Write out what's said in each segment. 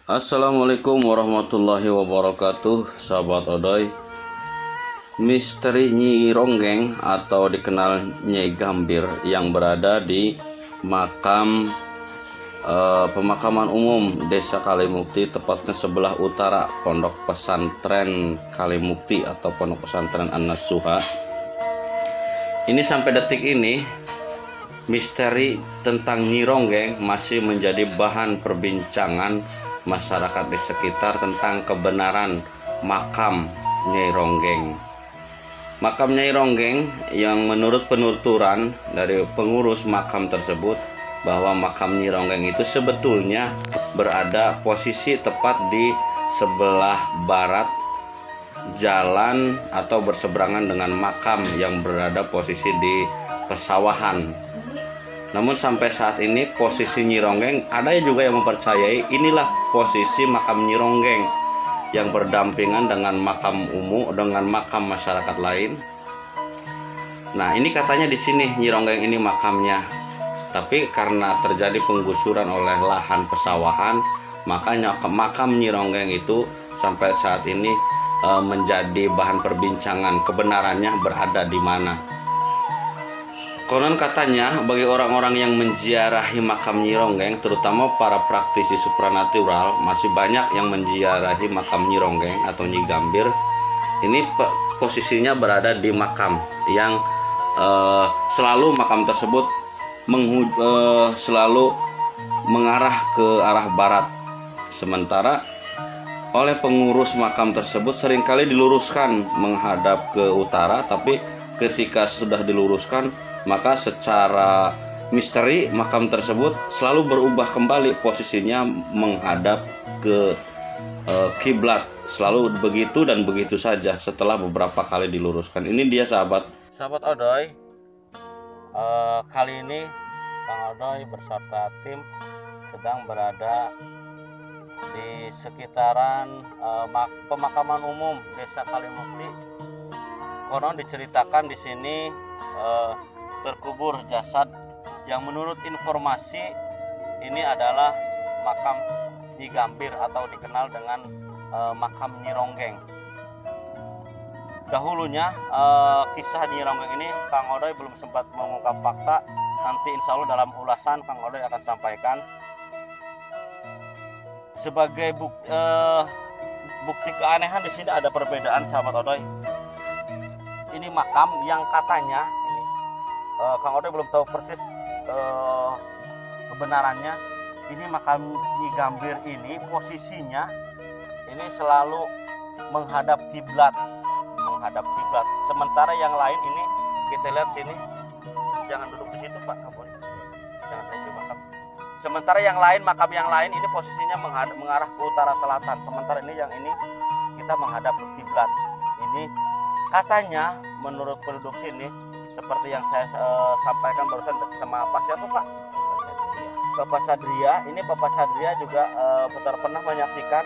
Assalamualaikum warahmatullahi wabarakatuh, sahabat Odoy. Misteri Nyi Ronggeng atau dikenal Nyai Gambir yang berada di makam pemakaman umum Desa Kalimukti, tepatnya sebelah utara Pondok Pesantren Kalimukti atau Pondok Pesantren An-Nasuha. Ini sampai detik ini misteri tentang Nyi Ronggeng masih menjadi bahan perbincangan masyarakat di sekitar tentang kebenaran makam Nyai Ronggeng. Makam Nyai Ronggeng yang menurut penuturan dari pengurus makam tersebut bahwa makam Nyai Ronggeng itu sebetulnya berada posisi tepat di sebelah barat jalan atau berseberangan dengan makam yang berada posisi di pesawahan. Namun sampai saat ini posisi Nyi Ronggeng, ada juga yang mempercayai inilah posisi makam Nyi Ronggeng yang berdampingan dengan makam dengan makam masyarakat lain. Nah, ini katanya di sini Nyi Ronggeng ini makamnya. Tapi karena terjadi penggusuran oleh lahan pesawahan, makanya makam Nyi Ronggeng itu sampai saat ini menjadi bahan perbincangan kebenarannya berada di mana. Konon katanya bagi orang-orang yang menziarahi makam Nyi Ronggeng, terutama para praktisi supranatural, masih banyak yang menziarahi makam Nyi Ronggeng atau Nyi Gambir. Ini posisinya berada di makam yang selalu makam tersebut selalu mengarah ke arah barat. Sementara oleh pengurus makam tersebut seringkali diluruskan menghadap ke utara, tapi ketika sudah diluruskan maka secara misteri makam tersebut selalu berubah kembali posisinya menghadap ke kiblat, selalu begitu dan begitu saja setelah beberapa kali diluruskan. Ini dia sahabat Odoy. Kali ini Kang Odoy beserta tim sedang berada di sekitaran pemakaman umum Desa Kalimukti. Konon diceritakan di sini terkubur jasad yang menurut informasi ini adalah makam Nyi Gambir atau dikenal dengan makam Nyi Ronggeng. Dahulunya kisah Nyi Ronggeng ini Kang Odoy belum sempat mengungkap fakta. Nanti insya Allah dalam ulasan Kang Odoy akan sampaikan. Sebagai bukti keanehan di sini ada perbedaan sahabat Odoy. Ini makam yang katanya Kang Odoy belum tahu persis kebenarannya. Ini makam Nyi Gambir ini posisinya ini selalu menghadap kiblat, Sementara yang lain ini kita lihat sini, jangan duduk di situ Pak, kamu jangan duduk di makam. Sementara yang lain, makam yang lain ini posisinya mengarah ke utara selatan. Sementara ini yang ini kita menghadap ke kiblat. Ini katanya menurut penduduk sini, seperti yang saya sampaikan barusan sama Pak siapa Pak? Bapak Cadria. Ini Bapak Cadria juga pernah menyaksikan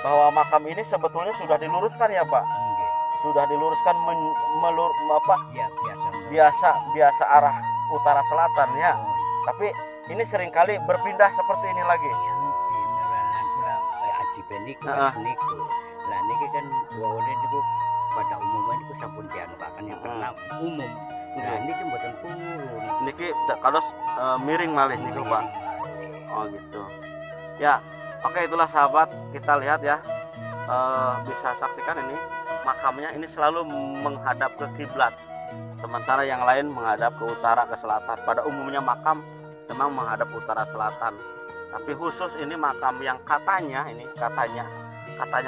bahwa makam ini sebetulnya sudah diluruskan ya Pak? Sudah diluruskan biasa arah utara selatan ya. Tapi ini seringkali berpindah seperti ini lagi. Nah ini kan dua orang itu pada umumnya itu sampun dianukakan yang pernah umum. Nah ini kan buatan purun. Niki kalau miring malih niku Pak. Oh gitu. Ya, oke, itulah sahabat, kita lihat ya. Bisa saksikan ini makamnya ini selalu menghadap ke kiblat. Sementara yang lain menghadap ke utara, ke selatan. Pada umumnya makam memang menghadap utara selatan. Tapi khusus ini makam yang katanya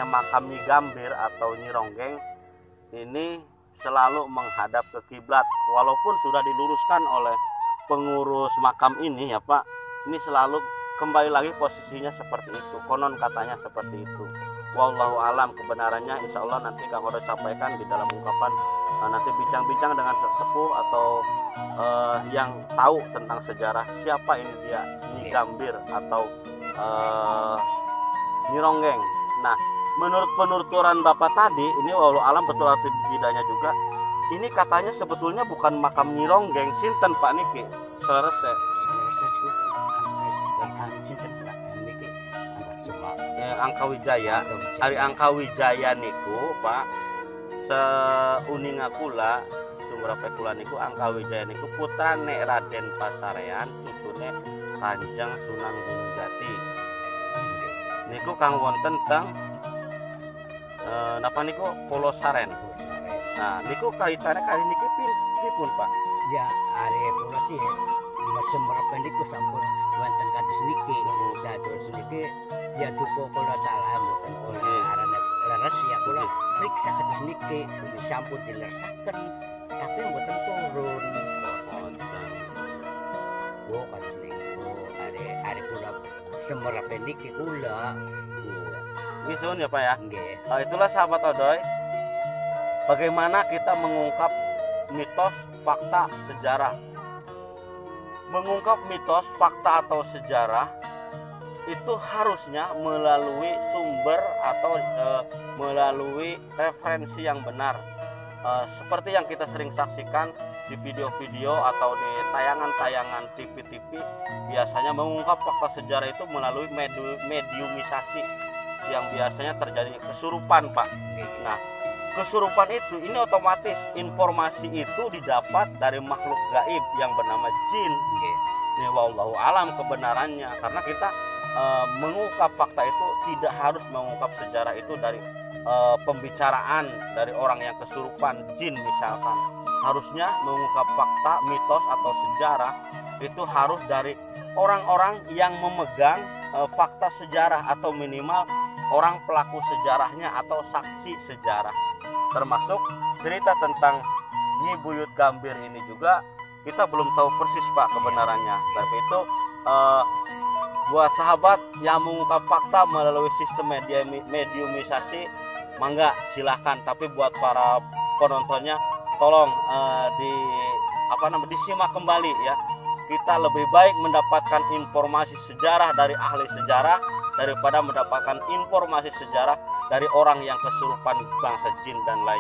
makam Nyi Gambir atau Nyi Ronggeng ini selalu menghadap ke kiblat, walaupun sudah diluruskan oleh pengurus makam ini ya Pak. Ini selalu kembali lagi posisinya seperti itu. Konon katanya seperti itu. Wallahu alam kebenarannya insya Allah nanti Kang Odoy sampaikan di dalam ungkapan. Nanti bincang-bincang dengan sesepuh atau yang tahu tentang sejarah siapa ini dia Nyi Gambir atau Nyi Ronggeng. Nah, menurut penuturan Bapak tadi, ini walau alam betul atau tidaknya juga, ini katanya sebetulnya bukan makam Nyi Ronggeng. Sinten Pak niki? Selesai. Kusuma. Angkawijaya. Ari Angkawijaya niku Pak seuninga kula sumber kula niku Angkawijaya niku putrane Raden Pasarean cucune Kanjeng Sunan Gunung Jati. Niku kang wonten teng napa niku Pulau Saren. Nah niku kaitannya kali niki pripun Pak? Ya are kula sih semerep niku sampun wonten kados niki. Dados niki ya duka kula salah mboten kula arane leres ya kula priksa kados niki sampun dilersaken tapi mboten purun. Oh kados niku are kula semerep niki kula. Misuhun ya Pak ya. Nggih. Itulah sahabat Odoy, bagaimana kita mengungkap mitos, fakta, sejarah. Mengungkap mitos, fakta atau sejarah itu harusnya melalui sumber atau melalui referensi yang benar. Seperti yang kita sering saksikan di video-video atau di tayangan-tayangan TV-TV, biasanya mengungkap fakta sejarah itu melalui mediumisasi yang biasanya terjadi kesurupan Pak. Nah kesurupan itu ini otomatis informasi itu didapat dari makhluk gaib yang bernama jin. Ini wallahu alam kebenarannya, karena kita mengungkap fakta itu tidak harus mengungkap sejarah itu dari pembicaraan dari orang yang kesurupan jin misalkan. Harusnya mengungkap fakta, mitos atau sejarah itu harus dari orang-orang yang memegang fakta sejarah atau minimal orang pelaku sejarahnya atau saksi sejarah. Termasuk cerita tentang Nyi Buyut Gambir ini juga kita belum tahu persis Pak kebenarannya. Tapi itu buat sahabat yang mengungkap fakta melalui sistem mediumisasi, mangga silahkan. Tapi buat para penontonnya tolong disimak kembali ya. Kita lebih baik mendapatkan informasi sejarah dari ahli sejarah daripada mendapatkan informasi sejarah dari orang yang kesurupan bangsa jin dan lain.